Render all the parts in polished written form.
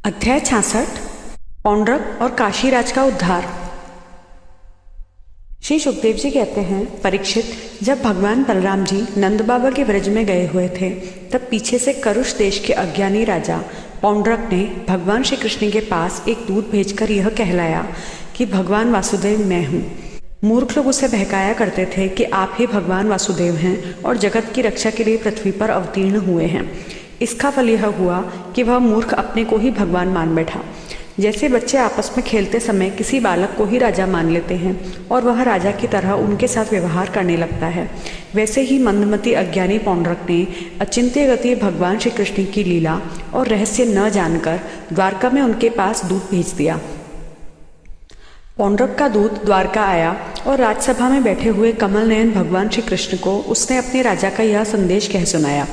अध्याय 66 पौंड्रक और काशीराज का उद्धार। श्री सुखदेव जी कहते हैं, परीक्षित, जब भगवान बलराम जी नंद बाबा के ब्रज में गए हुए थे तब पीछे से करुष देश के अज्ञानी राजा पौंड्रक ने भगवान श्री कृष्ण के पास एक दूत भेजकर यह कहलाया कि भगवान वासुदेव मैं हूँ। मूर्ख लोग उसे बहकाया करते थे कि आप ही भगवान वासुदेव हैं और जगत की रक्षा के लिए पृथ्वी पर अवतीर्ण हुए हैं। इसका फल यह हुआ कि वह मूर्ख अपने को ही भगवान मान बैठा। जैसे बच्चे आपस में खेलते समय किसी बालक को ही राजा मान लेते हैं और वह राजा की तरह उनके साथ व्यवहार करने लगता है, वैसे ही मंदमती अज्ञानी पौंड्रक ने अचिंत्य गति भगवान श्री कृष्ण की लीला और रहस्य न जानकर द्वारका में उनके पास दूत भेज दिया। पौंड्रक का दूत द्वारका आया और राजसभा में बैठे हुए कमल नयन भगवान श्री कृष्ण को उसने अपने राजा का यह संदेश कह सुनाया।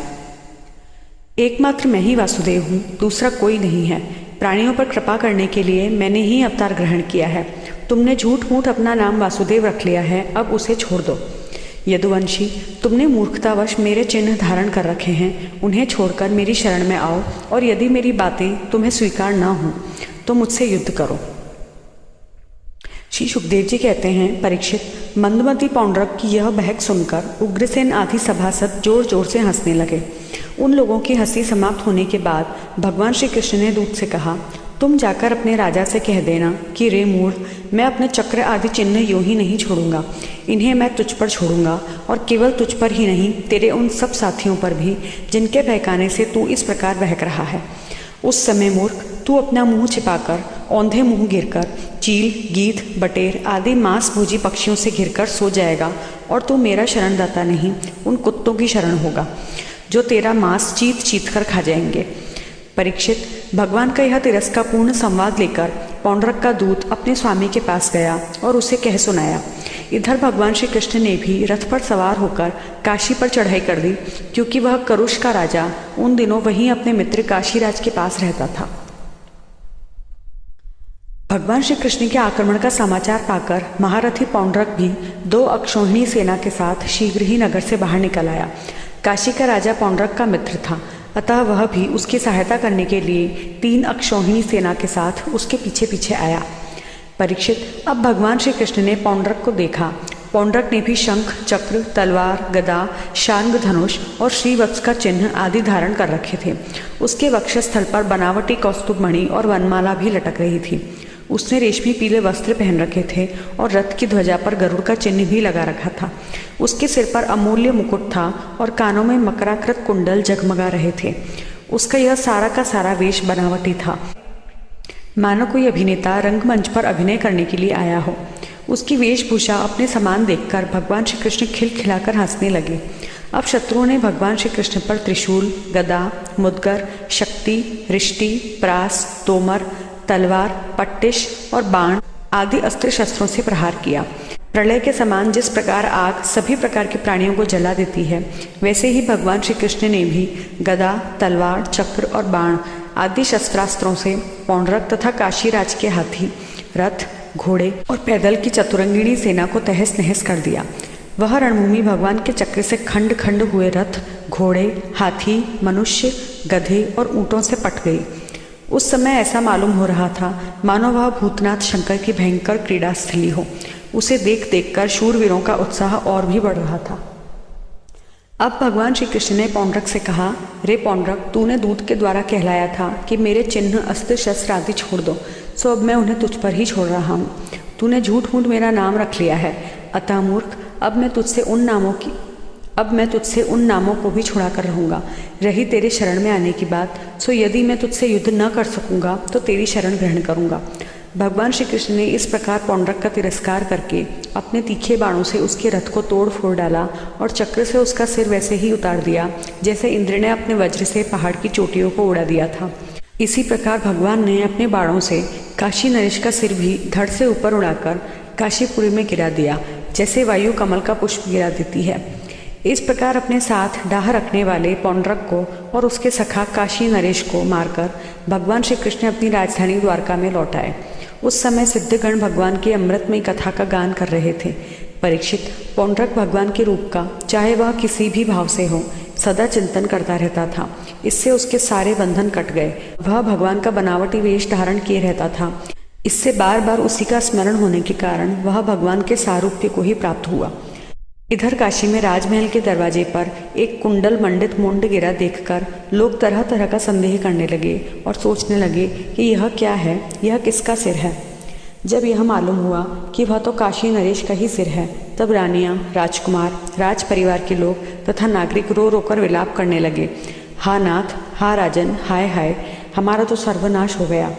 एकमात्र मैं ही वासुदेव हूँ, दूसरा कोई नहीं है। प्राणियों पर कृपा करने के लिए मैंने ही अवतार ग्रहण किया है। तुमने झूठ मूठ अपना नाम वासुदेव रख लिया है, अब उसे छोड़ दो। यदुवंशी, तुमने मूर्खतावश मेरे चिन्ह धारण कर रखे हैं, उन्हें छोड़कर मेरी शरण में आओ और यदि मेरी बातें तुम्हें स्वीकार न हो तो मुझसे युद्ध करो। श्री सुखदेव जी कहते हैं, परीक्षित, मंदमती पौंड्रक की यह बहक सुनकर उग्रसेन आदि सभासद जोर जोर से हंसने लगे। उन लोगों की हंसी समाप्त होने के बाद भगवान श्री कृष्ण ने दूत से कहा, तुम जाकर अपने राजा से कह देना कि रे मूढ़, मैं अपने चक्र आदि चिन्ह यूं ही नहीं छोड़ूंगा। इन्हें मैं तुझ पर छोड़ूंगा और केवल तुझ पर ही नहीं, तेरे उन सब साथियों पर भी जिनके बहकाने से तू इस प्रकार बहक रहा है। उस समय मूर्ख, तू अपना मुंह छिपाकर, औंधे मुंह गिरकर, चील, गीध, बटेर आदि मांस भोजी पक्षियों से घिरकर सो जाएगा और तू मेरा शरणदाता नहीं, उन कुत्तों की शरण होगा जो तेरा मांस चीत चीत कर खा जाएंगे। परीक्षित, भगवान का यह तिरस्कारपूर्ण संवाद लेकर पौंड्रक का दूत अपने स्वामी के पास गया और उसे कह सुनाया। इधर भगवान श्री कृष्ण ने भी रथ पर सवार होकर काशी पर चढ़ाई कर दी, क्योंकि वह करुष का राजा उन दिनों वहीं अपने मित्र काशीराज के पास रहता था। भगवान श्री कृष्ण के आक्रमण का समाचार पाकर महारथी पौंड्रक भी 2 अक्षौहिणी सेना के साथ शीघ्र ही नगर से बाहर निकल आया। काशी का राजा पौंड्रक का मित्र था, अतः वह भी उसकी सहायता करने के लिए 3 अक्षौहिणी सेना के साथ उसके पीछे पीछे आया। परीक्षित, अब भगवान श्री कृष्ण ने पौंड्रक को देखा। पौंड्रक ने भी शंख, चक्र, तलवार, गदा, शार्ंग धनुष और श्रीवत्स का चिन्ह आदि धारण कर रखे थे। उसके वक्षस्थल पर बनावटी कौस्तुभ मणि और वनमाला भी लटक रही थी। उसने रेशमी पीले वस्त्र पहन रखे थे और रथ की ध्वजा पर गरुड़ का चिन्ह भी लगा रखा था। उसके सिर पर अमूल्य मुकुट था और कानों में मकराकृत कुंडल जगमगा रहे थे। उसका यह सारा का सारा वेश बनावटी था, मानो कोई अभिनेता रंगमंच पर अभिनय करने के लिए आया हो। उसकी वेशभूषा अपने समान देखकर भगवान श्री कृष्ण खिलखिलाकर हंसने लगे। अब शत्रुओं ने भगवान श्री कृष्ण पर त्रिशूल, गदा, मुद्गर, शक्ति, रिष्टि, प्रास, तोमर, तलवार, पट्टिश और बाण आदि अस्त्र शस्त्रों से प्रहार किया। प्रलय के समान जिस प्रकार आग सभी प्रकार के प्राणियों को जला देती है, वैसे ही भगवान श्री कृष्ण ने भी गदा, तलवार, चक्र और बाण आदि शस्त्रास्त्रों से पौंड्रक तथा काशीराज के हाथी, रथ, घोड़े और पैदल की चतुरंगिणी सेना को तहस नहस कर दिया। वह रणभूमि भगवान के चक्र से खंड खंड हुए रथ, घोड़े, हाथी, मनुष्य, गधे और ऊंटों से पट गई। उस समय ऐसा मालूम हो रहा था मानो वह भूतनाथ शंकर की भयंकर क्रीड़ा स्थली हो। उसे देख देख कर शूरवीरों का उत्साह और भी बढ़ रहा था। अब भगवान श्री कृष्ण ने पौंड्रक से कहा, रे पौंड्रक, तूने दूत के द्वारा कहलाया था कि मेरे चिन्ह, अस्त्र शस्त्र आदि छोड़ दो, सो अब मैं उन्हें तुझ पर ही छोड़ रहा हूँ। तूने झूठ मूठ मेरा नाम रख लिया है, अतः मूर्ख, अब मैं तुझसे उन नामों को भी छुड़ा कर रहूँगा। रही तेरे शरण में आने की बात, सो यदि मैं तुझसे युद्ध न कर सकूँगा तो तेरी शरण ग्रहण करूँगा। भगवान श्री कृष्ण ने इस प्रकार पौंड्रक का तिरस्कार करके अपने तीखे बाणों से उसके रथ को तोड़ फोड़ डाला और चक्र से उसका सिर वैसे ही उतार दिया जैसे इंद्र ने अपने वज्र से पहाड़ की चोटियों को उड़ा दिया था। इसी प्रकार भगवान ने अपने बाणों से काशी नरेश का सिर भी धड़ से ऊपर उड़ाकर काशीपुरी में गिरा दिया, जैसे वायु कमल का पुष्प गिरा देती है। इस प्रकार अपने साथ डाह रखने वाले पौंड्रक को और उसके सखा काशी नरेश को मारकर भगवान श्री कृष्ण अपनी राजधानी द्वारका में लौट आए। उस समय सिद्धगण भगवान की अमृतमयी कथा का गान कर रहे थे। परीक्षित, पौंड्रक भगवान के रूप का, चाहे वह किसी भी भाव से हो, सदा चिंतन करता रहता था। इससे उसके सारे बंधन कट गए। वह भगवान का बनावटी वेश धारण किए रहता था। इससे बार बार उसी का स्मरण होने के कारण वह भगवान के सारूप्य को ही प्राप्त हुआ। इधर काशी में राजमहल के दरवाजे पर एक कुंडल मंडित मुंड गिरा देखकर लोग तरह तरह का संदेह करने लगे और सोचने लगे कि यह क्या है, यह किसका सिर है। जब यह मालूम हुआ कि वह तो काशी नरेश का ही सिर है, तब रानियां, राजकुमार, राज परिवार के लोग तथा नागरिक रो रो कर विलाप करने लगे। हा नाथ, हा राजन, हाय हाय, हमारा तो सर्वनाश हो गया।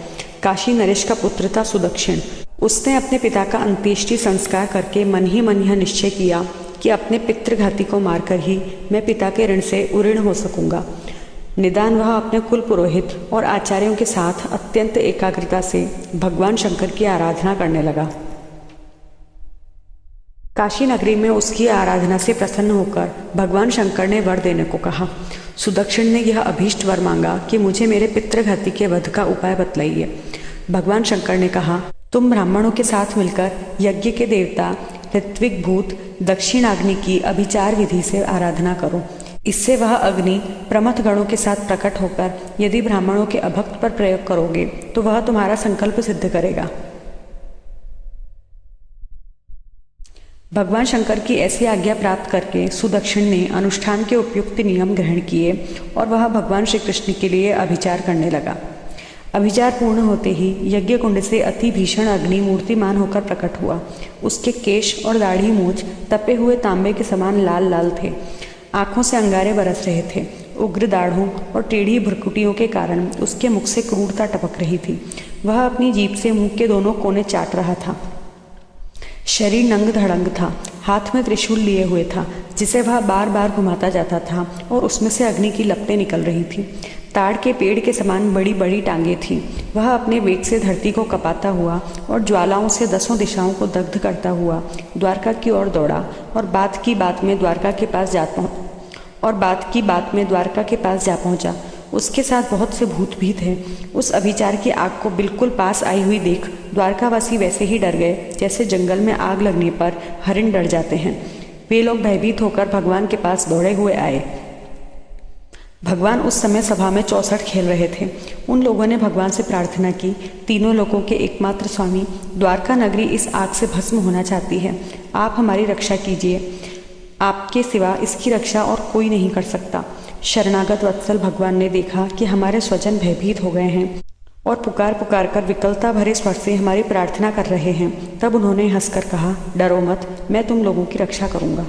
काशी नरेश का पुत्र था सुदक्षिण। उसने अपने पिता का अंत्येष्टि संस्कार करके मन ही मन यह निश्चय किया कि अपने पितृघाती को मारकर ही मैं पिता के ऋण से उऋण हो सकूंगा। निदान वह अपने कुल पुरोहित और आचार्यों के साथ अत्यंत एकाग्रता से भगवान शंकर की आराधना करने लगा। काशी नगरी में उसकी आराधना से प्रसन्न होकर भगवान शंकर ने वर देने को कहा। सुदक्षिण ने यह अभीष्ट वर मांगा कि मुझे मेरे पितृघाती के वध का उपाय बतलाइए। भगवान शंकर ने कहा, तुम ब्राह्मणों के साथ मिलकर यज्ञ के देवता ऋत्विक भूत दक्षिणाग्नि की अभिचार विधि से आराधना करो। इससे वह अग्नि प्रमथ गणों के साथ प्रकट होकर यदि ब्राह्मणों के अभक्त पर प्रयोग करोगे तो वह तुम्हारा संकल्प सिद्ध करेगा। भगवान शंकर की ऐसी आज्ञा प्राप्त करके सुदक्षिण ने अनुष्ठान के उपयुक्त नियम ग्रहण किए और वह भगवान श्री कृष्ण के लिए अभिचार करने लगा। अभिचार पूर्ण होते ही यज्ञ कुंड से अति भीषण अग्नि मूर्तिमान होकर प्रकट हुआ। उसके केश और दाढ़ी मूछ तपे हुए तांबे के समान लाल लाल थे। आंखों से अंगारे बरस रहे थे। उग्र दाढ़ों और टेढ़ी भ्रुकुटियों के कारण उसके मुख से क्रूरता टपक रही थी। वह अपनी जीभ से मुंह के दोनों कोने चाट रहा था। शरीर नंग धड़ंग था। हाथ में त्रिशूल लिए हुए था, जिसे वह बार बार घुमाता जाता था और उसमें से अग्नि की लपटें निकल रही थी। ताड़ के पेड़ के समान बड़ी बड़ी टांगें थीं। वह अपने वेग से धरती को कपाता हुआ और ज्वालाओं से 10 दिशाओं को दग्ध करता हुआ द्वारका की ओर दौड़ा और बात की बात में द्वारका के पास जा पहुंचा। उसके साथ बहुत से भूत भी थे। उस अभिचार की आग को बिल्कुल पास आई हुई देख द्वारकावासी वैसे ही डर गए जैसे जंगल में आग लगने पर हरिण डर जाते हैं। वे लोग भयभीत होकर भगवान के पास दौड़े हुए आए। भगवान उस समय सभा में 64 खेल रहे थे। उन लोगों ने भगवान से प्रार्थना की, तीनों लोगों के एकमात्र स्वामी, द्वारका नगरी इस आग से भस्म होना चाहती है। आप हमारी रक्षा कीजिए। आपके सिवा इसकी रक्षा और कोई नहीं कर सकता। शरणागत वत्सल भगवान ने देखा कि हमारे स्वजन भयभीत हो गए हैं और पुकार पुकार कर विकलता भरे स्वर से हमारी प्रार्थना कर रहे हैं। तब उन्होंने हंसकर कहा, डरो मत, मैं तुम लोगों की रक्षा करूंगा।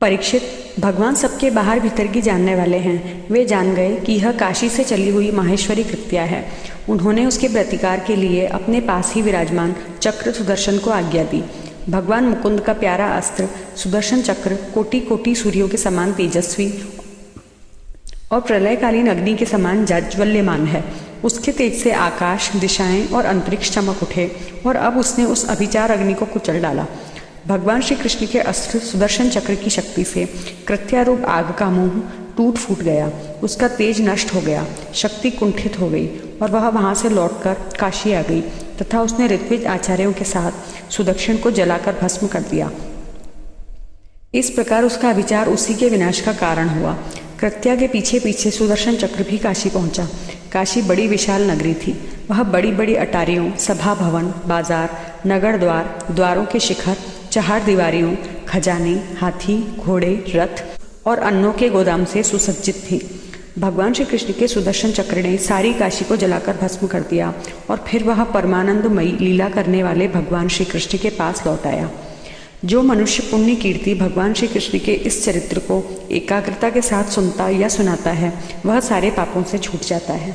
परीक्षित, भगवान सबके बाहर भीतर की जानने वाले हैं। वे जान गए कि यह काशी से चली हुई माहेश्वरी कृत्या है। उन्होंने उसके प्रतिकार के लिए अपने पास ही विराजमान चक्र सुदर्शन को आज्ञा दी। भगवान मुकुंद का प्यारा अस्त्र सुदर्शन चक्र कोटि कोटि सूर्यों के समान तेजस्वी और प्रलयकालीन अग्नि के समान जाज्वल्यमान है। उसके तेज से आकाश, दिशाएं और अंतरिक्ष चमक उठे और अब उसने उस अभिचार अग्नि को कुचल डाला। भगवान श्री कृष्ण के अस्त्र सुदर्शन चक्र की शक्ति से कृत्यारूप आग का मुंह टूट फूट गया। उसका तेज नष्ट हो गया, शक्ति कुंठित हो गई और वह वहां से लौटकर काशी आ गई तथा उसने ऋत्विज आचार्यों के साथ सुदक्षिण को जलाकर भस्म कर दिया। इस प्रकार उसका अभिचार उसी के विनाश का कारण हुआ। कृत्या के पीछे पीछे सुदर्शन चक्र भी काशी पहुंचा। काशी बड़ी विशाल नगरी थी। वह बड़ी बड़ी अटारियों, सभा भवन, बाजार, नगर द्वार, द्वारों के शिखर, चहार दीवारियों, खजाने, हाथी, घोड़े, रथ और अन्नों के गोदाम से सुसज्जित थी। भगवान श्री कृष्ण के सुदर्शन चक्र ने सारी काशी को जलाकर भस्म कर दिया और फिर वह परमानंदमयी लीला करने वाले भगवान श्री कृष्ण के पास लौट आया। जो मनुष्य पुण्य कीर्ति भगवान श्री कृष्ण के इस चरित्र को एकाग्रता के साथ सुनता या सुनाता है, वह सारे पापों से छूट जाता है।